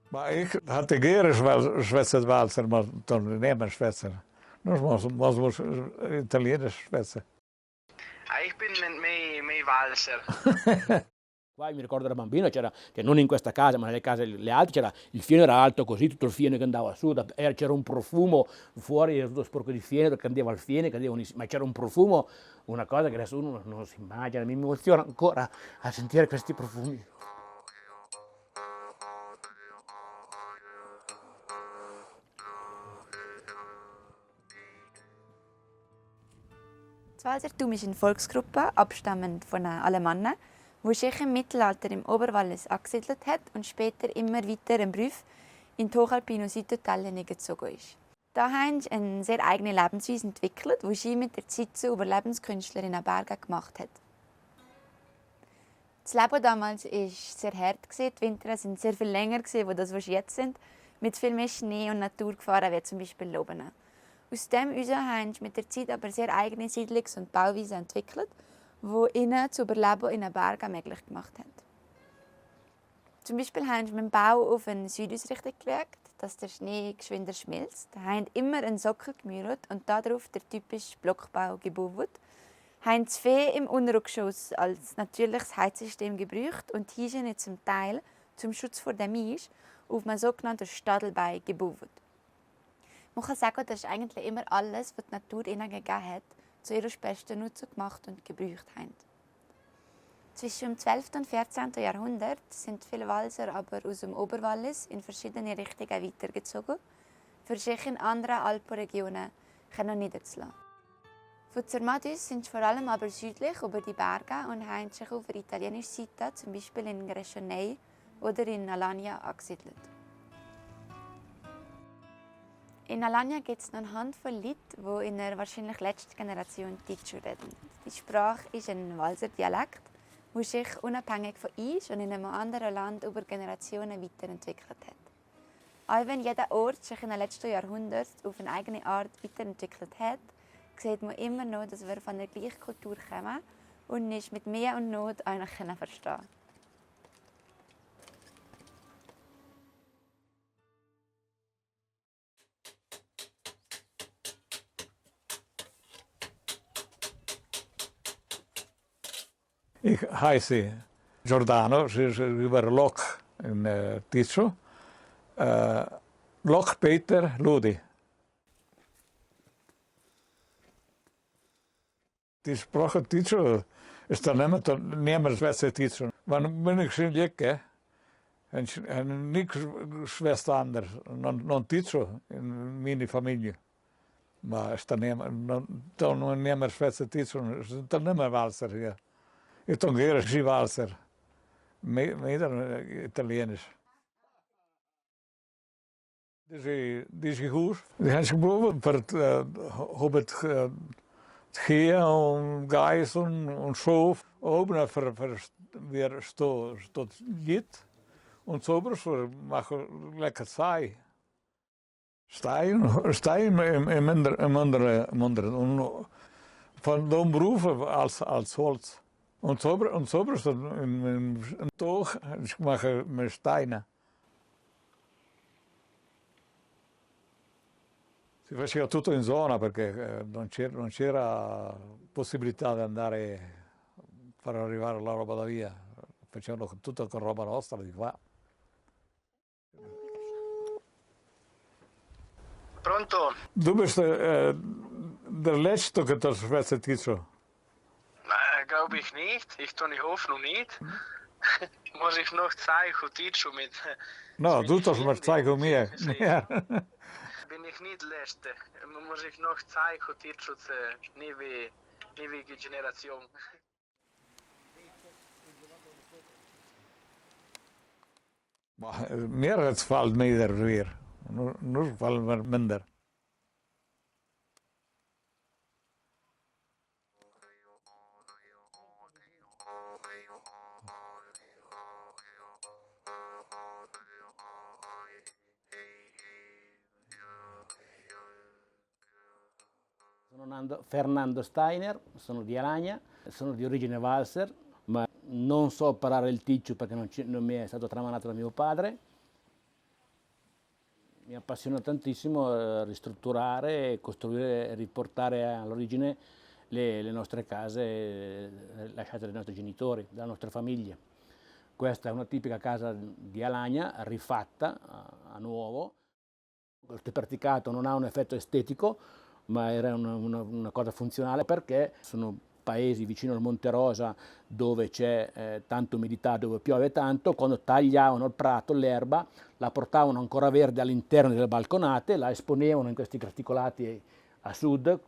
Maar ik had de keren zwetsen Walser, maar toen niet meer zwetsen. Dus moest Italienisch zwetsen. Ich bin mehr Walser. Qua mi ricordo da bambino c'era, cioè non in questa casa, ma nelle case le altre c'era il fieno era alto così, tutto il fieno che andava su, c'era un profumo fuori, era tutto sporco di fieno, cadeva il fieno, ma c'era un profumo, una cosa che adesso uno non si immagina, mi emoziona ancora a sentire questi profumi. Das Walsertum ist eine Volksgruppe, abstammend von den Alemannen, die sich im Mittelalter im Oberwallis angesiedelt hat und später immer weiter im Brief in die Hochalpine und Südtotalien gezogen ist. Da haben sie eine sehr eigene Lebensweise entwickelt, die sie mit der Zeit zu Überlebenskünstler in den Bergen gemacht hat. Das Leben damals war sehr hart, die Winter waren sehr viel länger als das, was sie jetzt sind, mit viel mehr Schnee und Naturgefahren wie zum Beispiel Lobene. Aus dem heraus haben sie mit der Zeit aber sehr eigene Siedlungs- und Bauweisen entwickelt, die ihnen zu überleben in den Bergen möglich gemacht haben. Zum Beispiel haben sie mit dem Bau auf eine Südausrichtung gelegt, dass der Schnee geschwinder schmilzt. Sie haben immer einen Sockel gemauert und darauf der typische Blockbau gebaut. Sie haben das Vieh im Untergeschoss als natürliches Heizsystem gebraucht und hier nicht zum Teil zum Schutz vor dem Misch auf einem sogenannten Stadelbein gebaut. Man kann sagen, das ist eigentlich immer alles, was die Natur ihnen gegeben hat, zu ihrer besten Nutzung gemacht und gebraucht haben. Zwischen dem 12. und 14. Jahrhundert sind viele Walser aber aus dem Oberwallis in verschiedene Richtungen weitergezogen, für sich in anderen Alpenregionen niederzulassen. Von Zermatt sind sie vor allem aber südlich über die Berge und haben sich auf der italienischen Seite, zum Beispiel in Grescionei oder in Alagna, angesiedelt. In Alagna gibt es noch eine Handvoll Leute, die in der wahrscheinlich letzten Generation Titschu reden. Die Sprache ist ein Walser Dialekt, der sich unabhängig von uns und in einem anderen Land über Generationen weiterentwickelt hat. Auch wenn jeder Ort sich in den letzten Jahrhunderten auf eine eigene Art weiterentwickelt hat, sieht man immer noch, dass wir von der gleichen Kultur kommen und uns mit Mühe und Not eigentlich verstehen können. Ik heiße Giordano, ze is über Lok in Tizzo. Lok Peter Ludi. Die sprache Tizzo is dan niet meer Zwitser Tizzo. Want ben ik zijn lekker. En niks Schwester anders, non Tizzo in mijn familie. Maar is dan niet meer Zwitser Tizzo, is dan niet meer Walser hier. Ik toch geen Walser, meer Italienisch. Die is goed. Die hebben ze geprobeerd voor het gehen und Geißen und Schof. Oben für wir tot Lied und so für machen lekker saai. Stein im anderen und von dem Beruf als Holz. Und so ist im Tag, ich mache mit Steinen. Si faceva tutto in zona perché non c'era possibilità di andare a far arrivare la roba da via. Facevano tutto con roba nostra di qua. Pronto? Du bist der Letzte, der das Schweizer Tizzo. Glaube ich nicht. Ich hoffe noch nicht. Muss ich noch zeigen, Titschu mit. No, du das mal zeigen mir. Bin ich nicht Letzte. Muss ich noch zeigen, Titschu, nie wie Generation. Meer valt minder weer. Nu vallen we minder. Sono Fernando Steiner, sono di Alagna, sono di origine Walser, ma non so parlare il ticcio perché non mi è stato tramanato da mio padre. Mi appassiona tantissimo ristrutturare, costruire e riportare all'origine le nostre case lasciate dai nostri genitori, dalla nostra famiglia. Questa è una tipica casa di Alagna, rifatta a nuovo. Il teperticato non ha un effetto estetico, ma era una cosa funzionale perché sono paesi vicino al Monte Rosa dove c'è tanta umidità, dove piove tanto, quando tagliavano il prato, l'erba, la portavano ancora verde all'interno delle balconate, la esponevano in questi graticolati a sud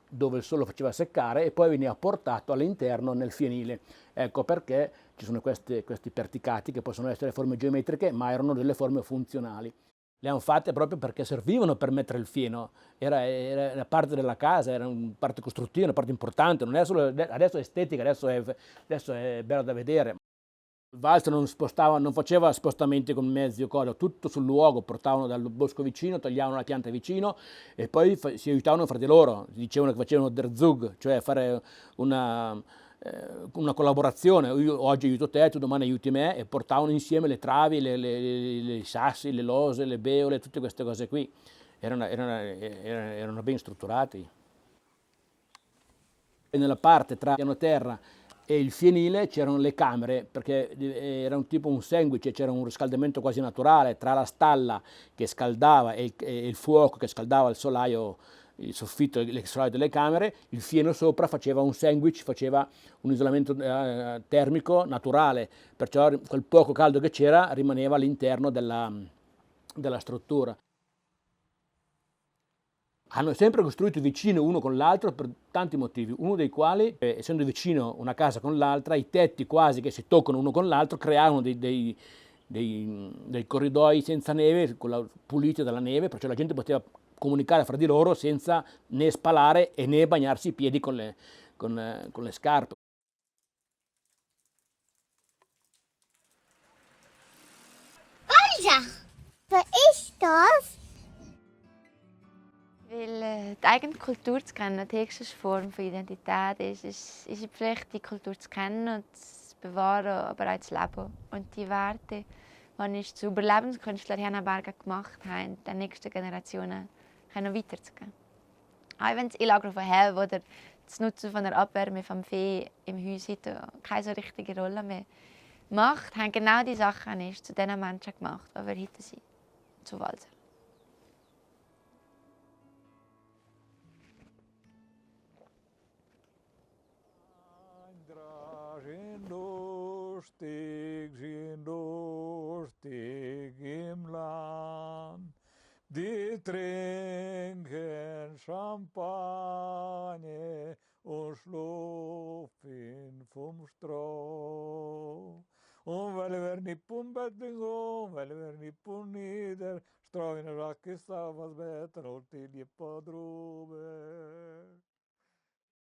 dove il sole faceva seccare e poi veniva portato all'interno nel fienile. Ecco perché ci sono questi perticati che possono essere forme geometriche ma erano delle forme funzionali. Le hanno fatte proprio perché servivano per mettere il fieno, era una parte della casa, era una parte costruttiva, una parte importante, non è solo, adesso è estetica, adesso è bello da vedere. Il valzer non faceva spostamenti con mezzi o cose, tutto sul luogo, portavano dal bosco vicino, tagliavano la pianta vicino e poi si aiutavano fra di loro, dicevano che facevano der Zug, cioè fare una collaborazione, io oggi aiuto te, tu domani aiuti me e portavano insieme le travi, i sassi, le lose, le beole, tutte queste cose qui, erano ben strutturati. E nella parte tra il piano terra e il fienile c'erano le camere perché era un tipo un sandwich, c'era un riscaldamento quasi naturale tra la stalla che scaldava e il fuoco che scaldava il solaio, il soffitto e il solaio delle camere, il fieno sopra faceva un sandwich, faceva un isolamento termico naturale, perciò quel poco caldo che c'era rimaneva all'interno della struttura. Hanno sempre costruito vicino uno con l'altro per tanti motivi, uno dei quali, essendo vicino una casa con l'altra, i tetti quasi che si toccano uno con l'altro creavano dei corridoi senza neve, puliti dalla neve, perciò la gente poteva comunicare fra di loro senza né spalare e né bagnarsi i piedi con le scarpe. Olga, was ist das? Weil die eigene Kultur zu kennen die höchste Form von Identität ist die Pflicht, die Kultur zu kennen und zu bewahren, aber auch zu leben. Und die Werte, die uns zu Überlebenskünstler hier in Bergen gemacht haben, den nächsten Generationen können weiterzugeben. Auch wenn das Einlagern von Helm oder das Nutzen von der Abwärme vom Vieh im Haus heute keine so richtige Rolle mehr macht, haben genau die Sachen ist zu den Menschen gemacht, die wir heute sind, zu Walser. Lustig im Land, die trinken Champagner und schlafen vom Stroh. Und weil wir nicht vom Bett gehen, weil wir nicht von nieder, streuen wir was besser und die Liebe drüber.